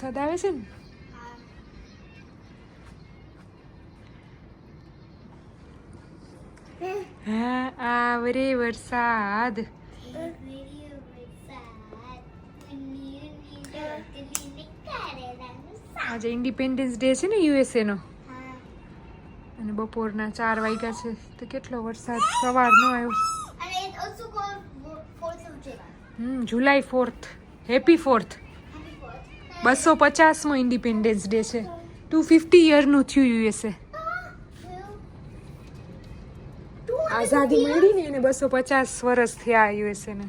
વરસાદ આવે છે ને? હા આવરે વરસાદ. આજે ઇન્ડિપેન્ડન્સ ડે છે ને યુએસએ નો, અને બપોરના 4 વાગ્યા છે તો કેટલો વરસાદ સવારનો આવ્યો. July 4th, happy 4th. 250મો ઇન્ડિપેન્ડન્સ ડે છે. 250 યરનું થયું યુએસએ. આઝાદી મળી ને એને 250 વર્ષ થયા યુએસએ ને.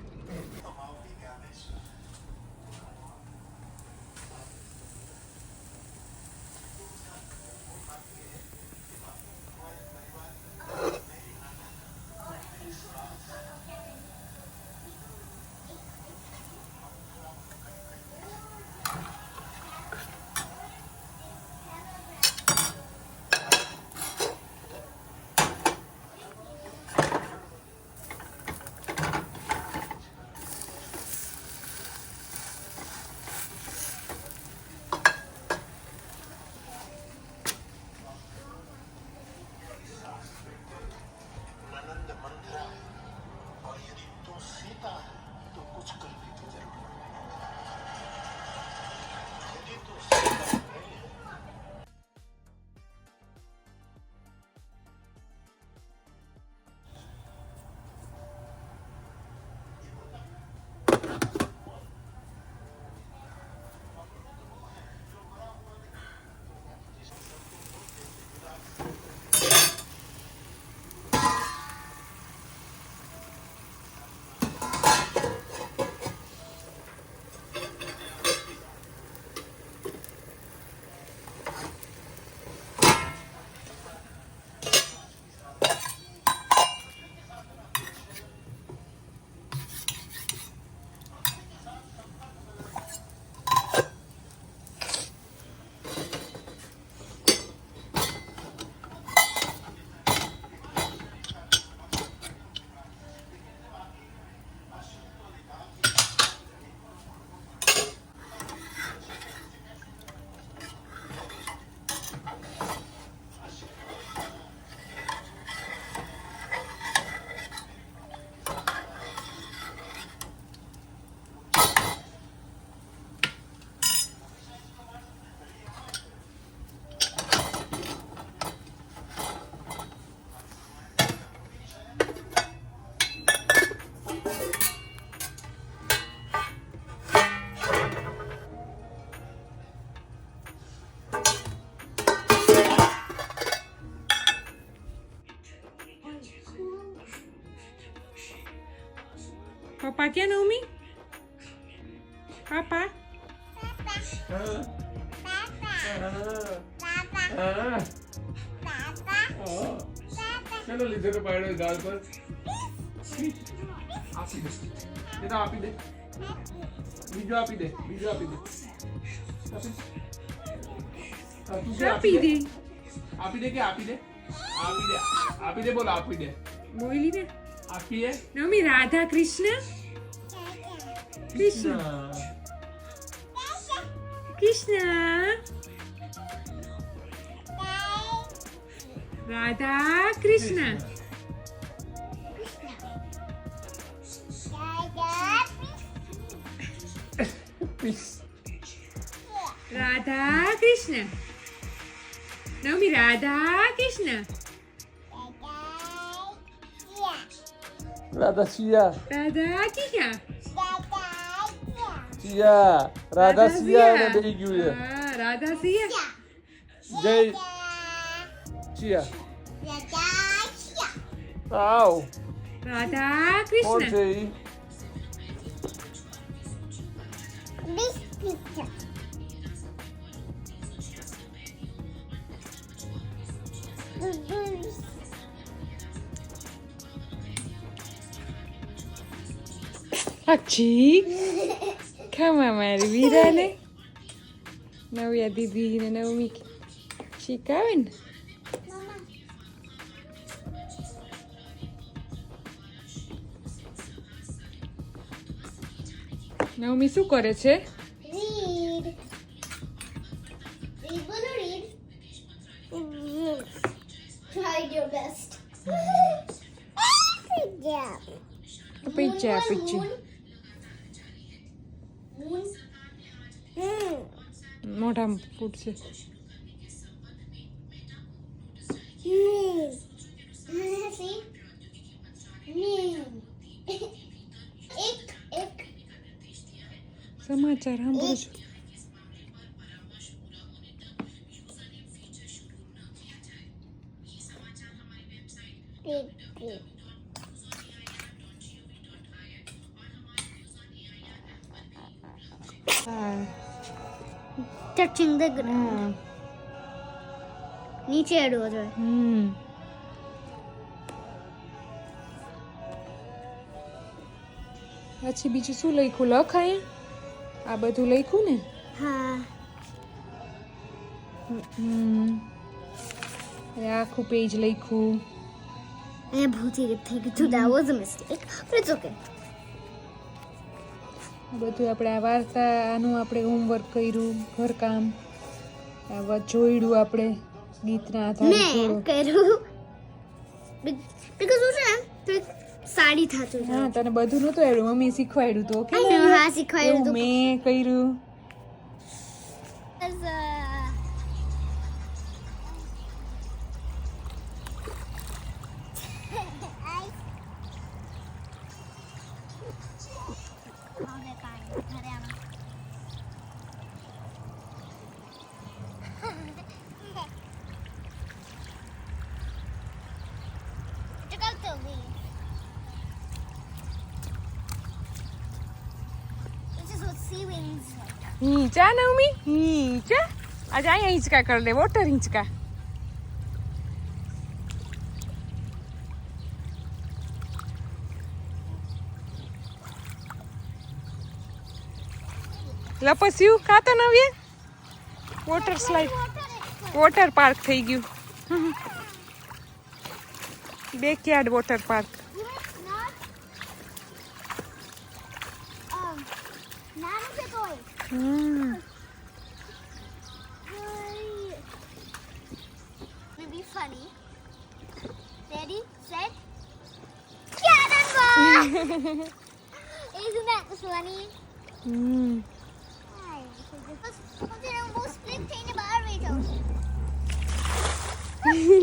પપ્પા ક્યાં નવમી? પાપા चलो लीजिए तो पायड़ो गाल पर आपी दे ये तो आपी दे बीजो आपी दे આપી દે. आपी दे क्या आपी दे बोलो आपी दे બોલી ને आपी है નવમી. રાધા કૃષ્ણ કૃષ્ણ કૃષ્ણ રાધા કૃષ્ણ. રાધા કૃષ્ણ. નવમી રાધા કૃષ્ણ. राधा सिया રાધા કિયા सिया राधा सिया ने दे गई है હા રાધા સિયા. जय सिया आओ રાધા और કૃષ્ણ. जय અચ્છી ખમા મારી વીરાને નવ્યા દીદી ને નવમી શીખાવે ને. નવમી શું કરે છે? પીછે મોઢામાં ફૂટશે. સમાચાર સાંભળું છું. Touching the ground. નીચે અડવો જોઈએ. પછી બીજું શું લખ્યું? લખાય આ બધું લખ્યું ને? હા. આખું પેજ લખ્યું. અહીંયા ભૂલથી થઈ ગયું. That was a mistake. But it's okay. બધું આપણે આ વાર્તા આનું આપણે હોમવર્ક કર્યું, ઘરકામ જોઈડું આપણે ગીતના આધારે મેં કર્યું because હું છે ને સાડી થાતું છે. હા, તને બધું નહોતું આવડ્યું, મમ્મી શીખવાડ્યું તો. ઓકે, હા શીખવાડ્યું તો. મેં કર્યું. હિંચા નવમી, હિંચા આજે અહીંયા હિંચકા કરી લે, વોટર હિંચકા. લપસ્યું કાતો નવીએ વોટર સ્લાઇડ, વોટર પાર્ક થઈ ગયું. Backyard water park. Maybe funny. Ready, set, cannonball! Isn't that funny?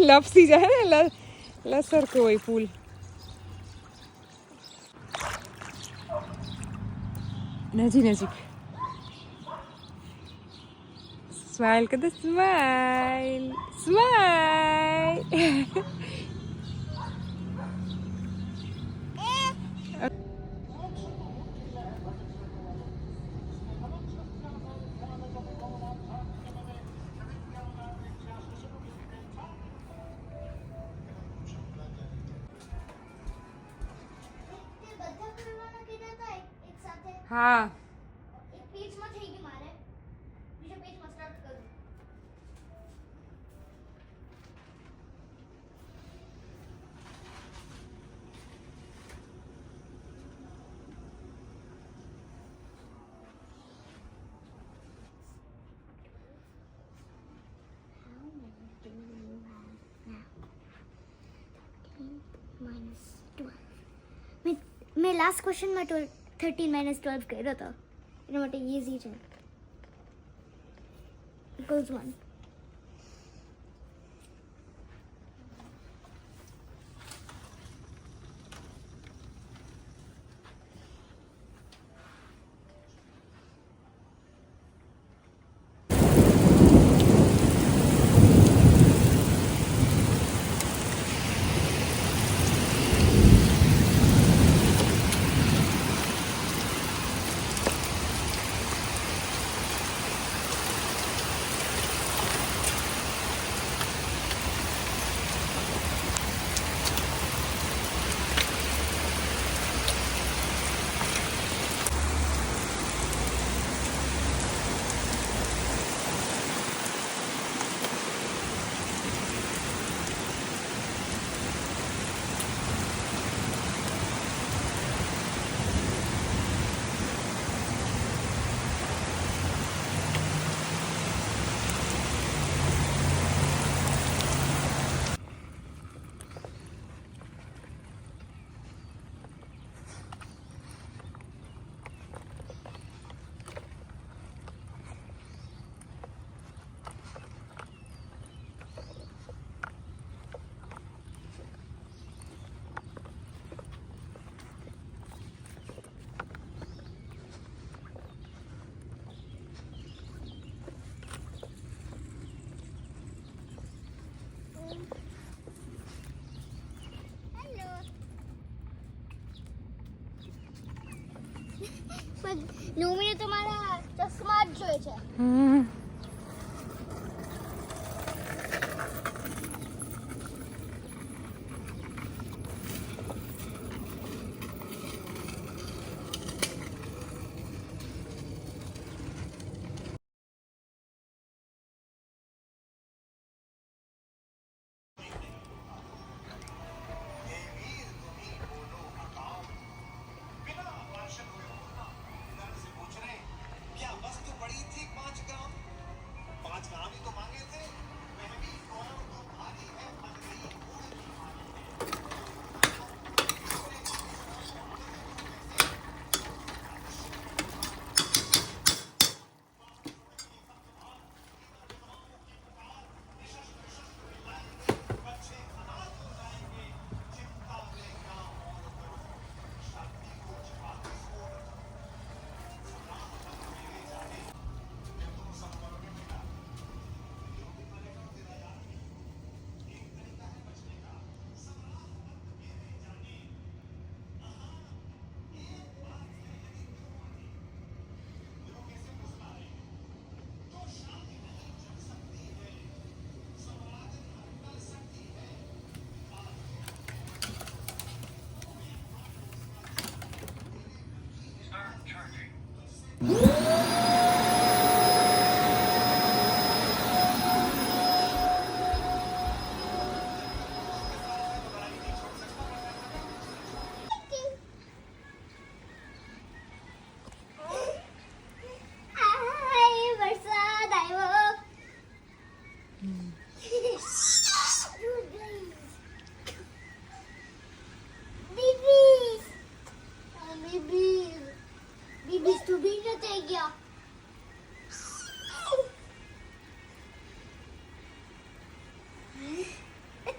લપસી જાય ને, લસરકો હોય ફૂલ. નજીક સ્માઈલ કર દે, સ્માઈલ સ્માઈલ. હા, એક પેજમાં થઈ ગયું મારે. બીજા પેજમાં સ્ટાર્ટ કરું. મેં લાસ્ટ ક્વેશ્ચનમાં 13 - 12 કર્યો હતો. એના માટે ઈઝી છે. Goes 1. પણ નવમીને તો મારા ચશ્મા જ જોઈએ છે.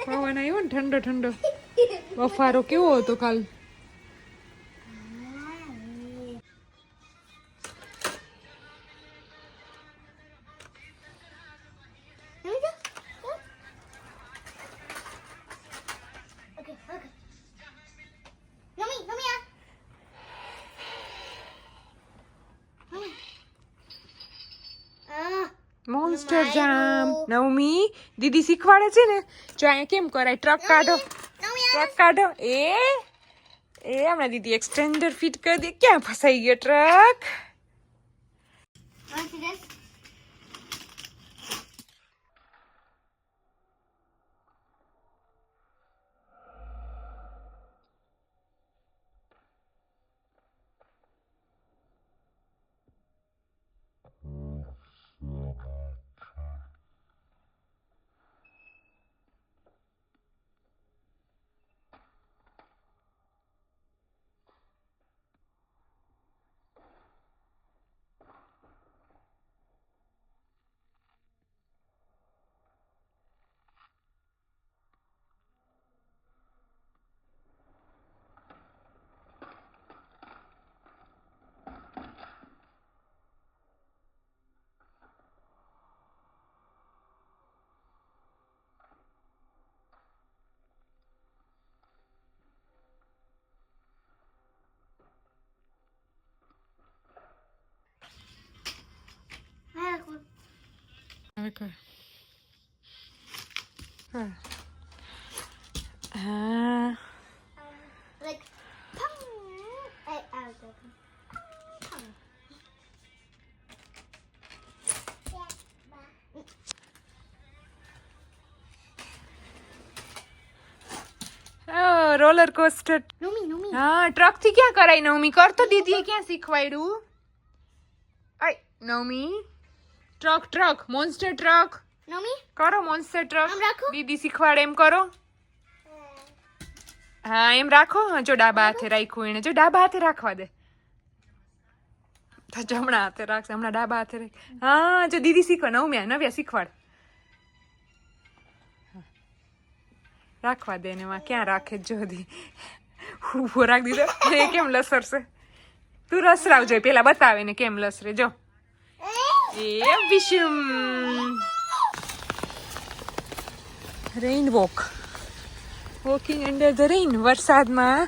પવન આવ્યો ને ઠંડો ઠંડો. બફારો કેવો હતો કાલ. મોન્સ્ટર જામ. નવમી દીદી શીખવાડે છે ને, જો અહીંયા કેમ કરાય. ટ્રક કાઢો, ટ્રક કાઢો. હમણાં દીદી એક્સટેન્ડર ફિટ કરી દે. ક્યાં ફસાઈ ગયો truck? Okay. Like, roller coaster. નવમી હા, ટ્રક થી ક્યાં કરાય નવમી? કર તો દીદીએ ક્યાં શીખવાડ્યું? આય નવમી, ટ્રક મોન્સ્ટર ટ્રક નવમી કરો. મોન્સ્ટર આમ ટ્રક રાખો. દીદી શીખવાડે એમ કરો. હા એમ રાખો. જો ડાબા હાથે રાખ્યું એને. જો ડાબા હાથે રાખવા દે. તો જમણા હાથે રાખશે. હમણાં ડાબા હાથે રાખ. હા જો દીદી શીખવા. નવ્યા શીખવાડ. રાખવા દે ને. એમાં ક્યાં રાખે જો દી. ઉભો રાખ દીધો. એ કેમ લસરશે? તું રસરાવ જોઈ પેલા બતાવે ને કેમ લસરે. જો એ વિશમ rain walking under the rain. વરસાદમાં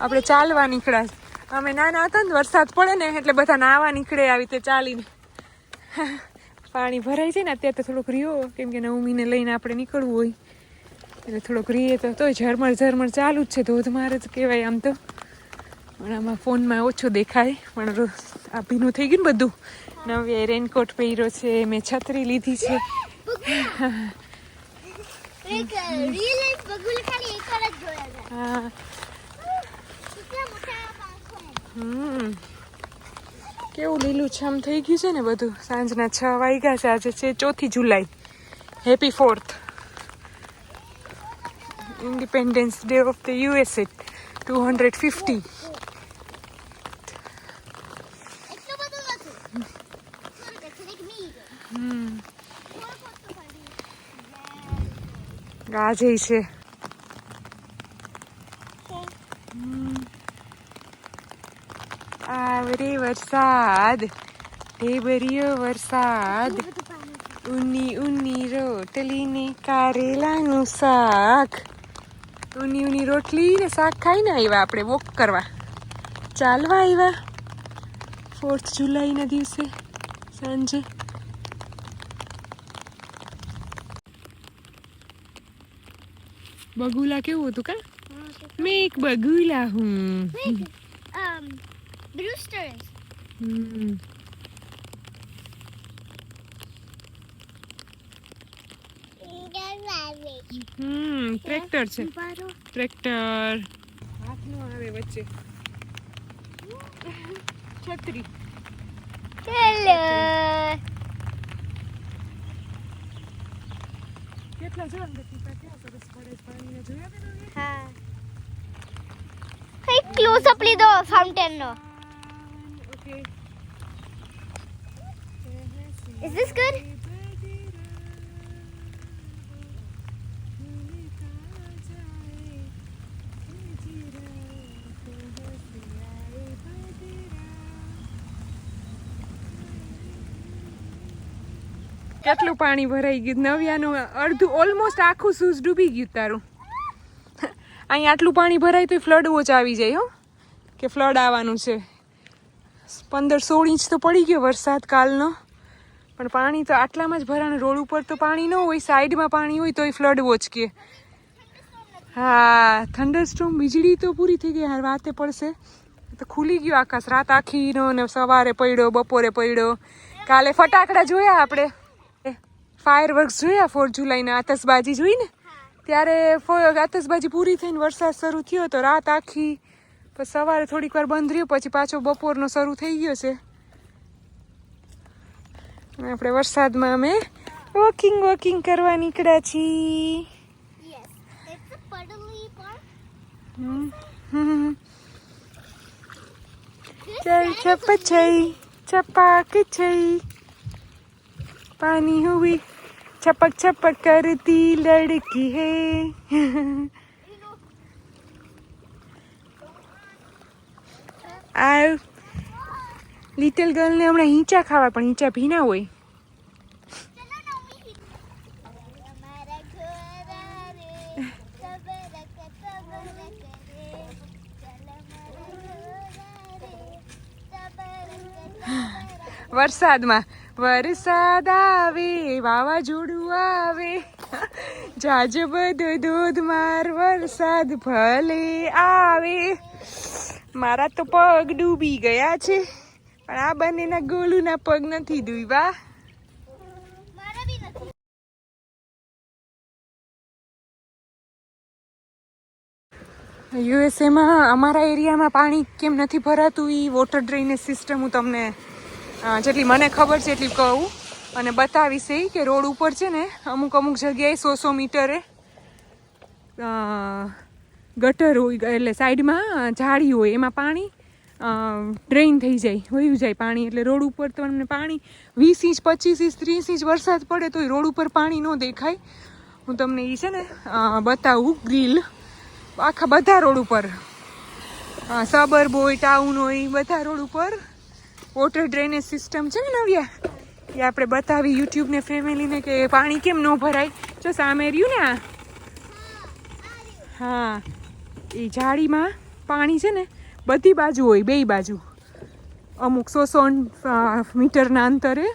આપણે ચાલવા નીકળ્યા. અમે નાના હતા ને વરસાદ પડે ને એટલે બધા નાવા નીકળે આવી રીતે ચાલીને. પાણી ભરાય છે ને અત્યારે તો થોડોક રહ્યો, કેમ કે નવમીને લઈને આપણે નીકળવું હોય એટલે થોડોક રીએ તો તોય ઝરમર ચાલુ જ છે, ધોધમાર જ કહેવાય આમ તો. પણ આમાં ફોનમાં ઓછો દેખાય, પણ આ ભીનું થઈ ગયું ને બધું. નવે રેનકોટ પહેર્યો છે, મેં છત્રી લીધી છે. હા કેવું લીલું છમ થઈ ગયું છે ને બધું. સાંજના 6 વાગ્યા છે. આજે છે 4 જુલાઈ. Happy 4th independence day of the USA 250. ગાજે છે. આવરે વરસાદ, ઢેબરિયો વરસાદ, ઊની રોટલી ને કારેલાનું શાક. ઊની રોટલી ને શાક ખાઈને આવ્યા આપણે વોક કરવા, ચાલવા આવ્યા 4th જુલાઈના દિવસે સાંજે. બગુલા કેવું હતું કા? મેં એક બગુલા હું. Brewsters. ટ્રેક્ટર છે, ટ્રેક્ટર. હાથ નો આવે વચ્ચે. છત્રી. હેલો. કેટલા જો અંદર ટીપા કેવા સરસ પડે પાણીને જોયા કે તમે? હા. એક ક્લોઝ અપ લીધો ફાઉન્ટેન નો. ઓકે. Is this good? કેટલું પાણી ભરાઈ ગયું. નવ્યાનું અડધું ઓલમોસ્ટ આખું શૂઝ ડૂબી ગયું તારું. અહીં આટલું પાણી ભરાય તો ફ્લડ વોચ આવી જાય હો, કે ફ્લડ આવવાનું છે. 15-16 ઇંચ તો પડી ગયો વરસાદ કાલનો, પણ પાણી તો આટલામાં જ ભરાણ. રોડ ઉપર તો પાણી ન હોય, સાઈડમાં પાણી હોય તોય ફ્લડ વોચ કે. હા થંડરસ્ટોર્મ, વીજળી તો પૂરી થઈ ગઈ. હાર વાતે પડશે તો ખુલી ગયો આકાશ. રાત આખીનો ને સવારે પડ્યો, બપોરે પડ્યો. કાલે ફટાકડા જોયા આપણે, ફાયરવર્ક્સ જોયા 4 જુલાઈના. આતશબાજી જોઈ ને ત્યારે આતશબાજી પૂરી થઈને વરસાદ શરૂ થયો તો રાત આખી. પછી સવારે થોડીક વાર બંધ રહ્યો, પછી પાછો બપોરનો શરૂ થઈ ગયો છે. આપણે વરસાદમાં અમે વોકિંગ કરવા નીકળ્યા છીએ. चल चप छई चपाक छई पानी हुई छपक छपक करती लड़की है. આ લિટલ ગર્લ ને હમણાં હિંચા ખાવા, પણ હિંચા ભીના હોય. વરસાદમાં વરસાદ આવે, વાવાઝોડું આવે, જાજ બધો ધોધમાર વરસાદ ભલે આવે. મારા તો પગ ડૂબી ગયા છે, પણ આ બંનેના ગોલુના પગ નથી ડૂબ્યા. યુએસએમાં અમારા એરિયામાં પાણી કેમ નથી ભરાતું એ વોટર ડ્રેનેજ સિસ્ટમ હું તમને જેટલી મને ખબર છે એટલી કહું અને બતાવીશ. એ કે રોડ ઉપર છે ને અમુક જગ્યાએ 100 મીટરે ગટર હોય, એટલે સાઈડમાં ઝાડી હોય, એમાં પાણી ડ્રેઇન થઈ જાય, વયું જાય પાણી. એટલે રોડ ઉપર તમને પાણી 20 ઇંચ 25 ઇંચ 30 ઇંચ વરસાદ પડે તો રોડ ઉપર પાણી ન દેખાય. હું તમને એ છે ને બતાવું. ગ્રીલ આખા બધા રોડ ઉપર, સબર્બ હોય, ટાઉન હોય, બધા રોડ ઉપર વોટર ડ્રેનેજ સિસ્ટમ છે ને નવ્યા, એ આપણે બતાવી યુટ્યુબને ફેમિલીને કે પાણી કેમ ન ભરાય. જો સામે રહ્યું ને આ, હા એ જાળીમાં પાણી છે ને બધી બાજુ હોય, બેય બાજુ અમુક 100 મીટરના અંતરે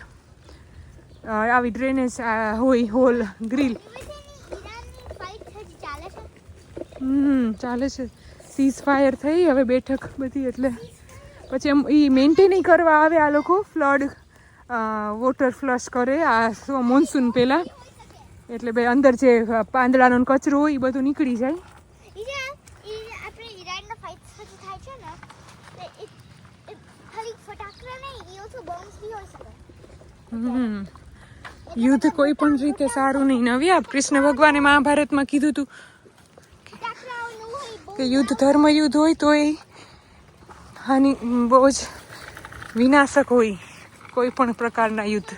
આવી ડ્રેનેજ હોય, હોલ ગ્રીલ. ચાલે છે. સીઝ ફાયર થઈ હવે બેઠક બધી, એટલે પછી એમ એ મેન્ટેન કરવા આવે આ લોકો. ફ્લડ વોટર ફ્લશ કરે આ મોન્સૂન પહેલાં, એટલે ભાઈ અંદર જે પાંદડાનો કચરો હોય એ બધું નીકળી જાય. યુદ્ધ કોઈ પણ રીતે સારું નહીં. નવ્યા કૃષ્ણ ભગવાને મહાભારતમાં કીધું હતું કે યુદ્ધ ધર્મ યુદ્ધ હોય તો એ હાનિ બહુ જ વિનાશક હોય, કોઈ પણ પ્રકારના યુદ્ધ.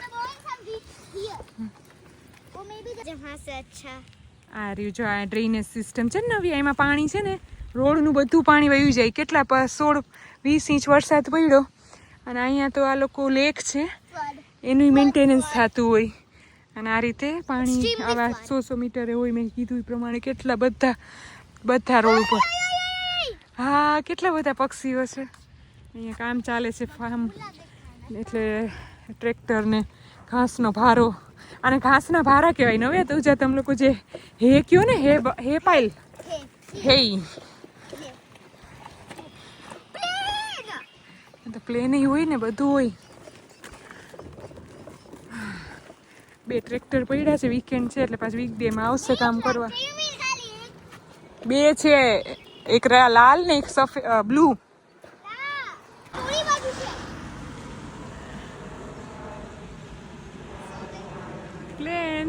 આ રહ્યું જો આ ડ્રેનેજ સિસ્ટમ છે ને નવી, એમાં પાણી છે ને, રોડનું બધું પાણી વહી જાય. કેટલા 16-20 ઇંચ વરસાદ પડ્યો, અને અહીંયા તો આ લોકો લેક છે એનું મેન્ટેનન્સ થતું હોય. અને આ રીતે પાણી આવા 100 મીટરે હોય. મેં કીધું એ પ્રમાણે કેટલા બધા રોડ ઉપર. હા, કેટલા બધા પક્ષીઓ છે. અહીંયા કામ ચાલે છે ફાર્મ, એટલે ટ્રેક્ટર ને ઘાસનો ભારો. અને ઘાસના ભારા કહેવાય. નવે તો જ તમે લોકો જે હે કયો ને, હે પાઇલ, હે તો પ્લેન હોય ને, બધું હોય. 2 ટ્રેક્ટર પડ્યા છે. વીકેન્ડ છે એટલે પાછું વીકડેમાં આવશે કામ કરવા. 2 છે, એક લાલ ને એક સફેદ બ્લુ. પ્લેન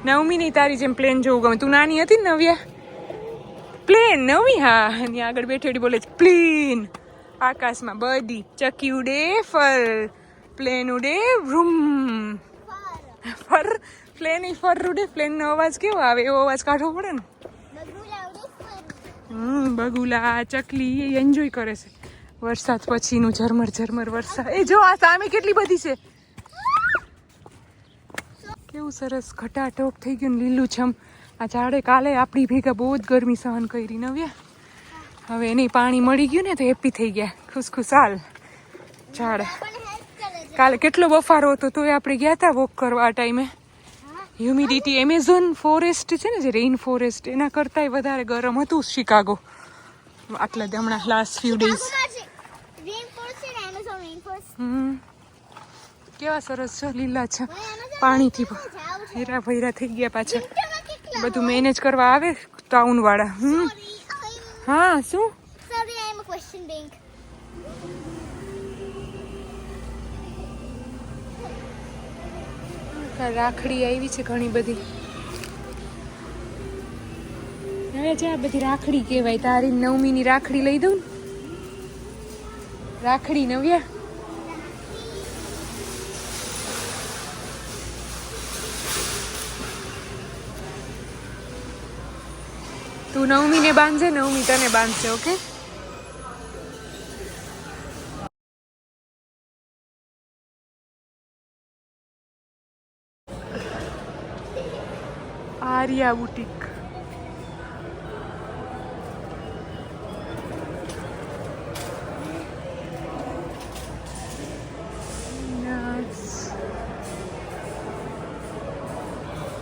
નવમી ની તારી જેમ પ્લેન જોવું ગમે. તું નાની હતી ને નવ્યા, પ્લેન નવમી. હા, એની આગળ બેઠેડી બોલે છે પ્લેન. આકાશમાં બધી ચકી ઉડે ફર, પ્લેન ઉડે વ્રુમ ફર. પ્લેન ફર ઉડે. પ્લેનનો અવાજ કેવો આવે એવો અવાજ કાઢવો પડે ને. બગુલા ચકલી એન્જોય કરે છે વરસાદ પછીનું ઝરમર ઝરમર વરસાદ. એ જો આ સામે કેટલી બધી છે. કેવું સરસ ઘટાટોપ થઈ ગયું ને લીલુંછમ. આ ઝાડે કાલે આપણી ભેગા બહુ જ ગરમી સહન કરી નવ્યા. હવે એને પાણી મળી ગયું ને તો હેપી થઈ ગયા, ખુશખુશાલ ઝાડ. કાલે કેટલો બફારો હતો તોય આપણે ગયા હતા વોક કરવા. આ ટાઈમે હ્યુમિડિટી એમેઝોન ફોરેસ્ટ છે ને, જે રેઇન ફોરેસ્ટ, એના કરતાંય વધારે ગરમ હતું શિકાગો આટલા હમણાં લાસ્ટ ફ્યુ ડેઝ. કેવા સરસ છે, લીલા છે, પાણીથી હેરા ભૈરા થઈ ગયા પાછા. બધું મેનેજ કરવા આવે ટાઉન વાળા. હા, શું રાખડી આવી છે ઘણી બધી. હવે છે આ બધી રાખડી કહેવાય. તારી નવમીની રાખડી લઈ દઉં ને. રાખડી નવ્યા. તું નવમીને બાંધજે, નવમી તને બાંધશે. ઓકે. આર્યા બુટીક.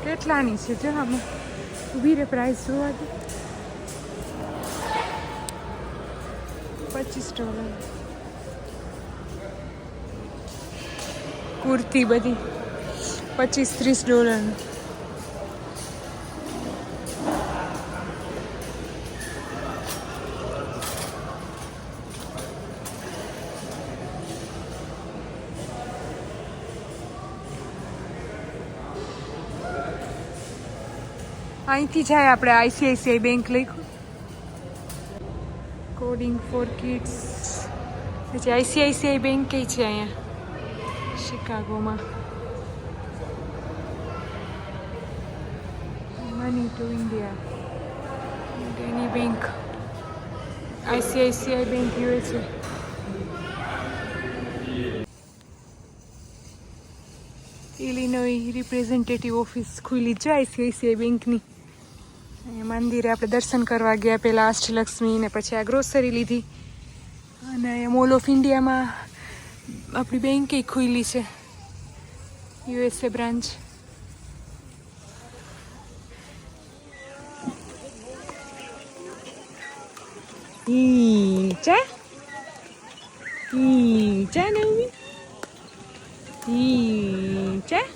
કેટલાની છે જો અમે ઊભી રે, પ્રાઇસ જોવા દે. $25. કુર્તી બધી $25-30. અહીંથી જાય આપણે ICICI બેંક લખ્યું. Coding for kids. પછી ICICI બેંક કઈ છે અહીંયા શિકાગોમાં. મની ટુ ઇન્ડિયા, એની bank ICICI bank USA. Illinois representative office ખુલ્લી છે ICICI બેંકની. અહીંયા મંદિરે આપણે દર્શન કરવા ગયા પહેલાં અષ્ટલક્ષ્મી, ને પછી આ ગ્રોસરી લીધી. અને મોલ ઓફ ઇન્ડિયામાં આપણી બેંકે ખુલ્લી છે, USA બ્રાન્ચ. ચા ચા નવમી ચા.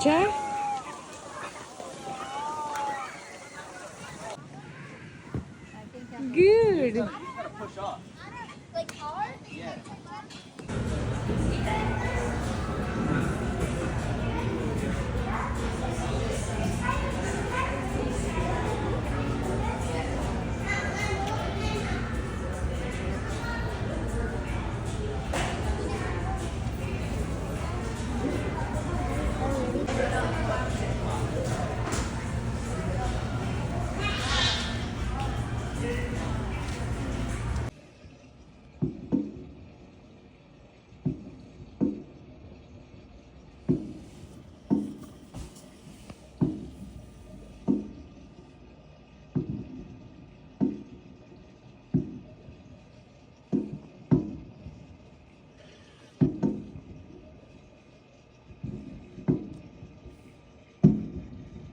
ચા